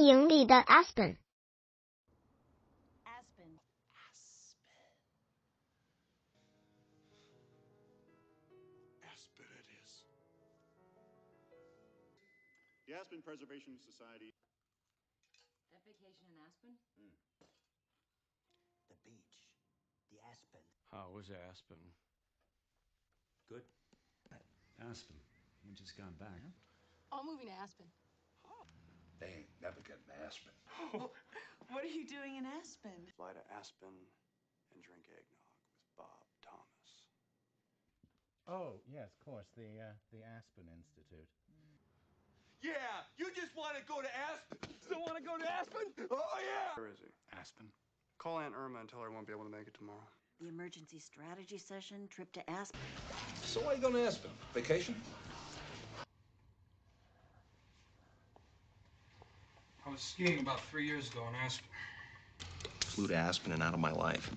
电影里的 Aspen。Aspen. Aspen it is. The Aspen Preservation Society. That vacation in Aspen? The beach. The Aspen. How was Aspen? Good. Aspen. We just got back. I'm moving to Aspen. They ain't never getting to Aspen. What are you doing in Aspen? Fly to Aspen and drink eggnog with Bob Thomas. Oh, yes, of course, the Aspen Institute. Yeah, you just want to go to Aspen. Still want to go to Aspen? Oh, yeah. Where is he? Aspen. Call Aunt Irma and tell her I won't be able to make it tomorrow. The emergency strategy session, trip to Aspen. So why are you going to Aspen? Vacation? I was skiing about 3 years ago in Aspen. Flew to Aspen and out of my life.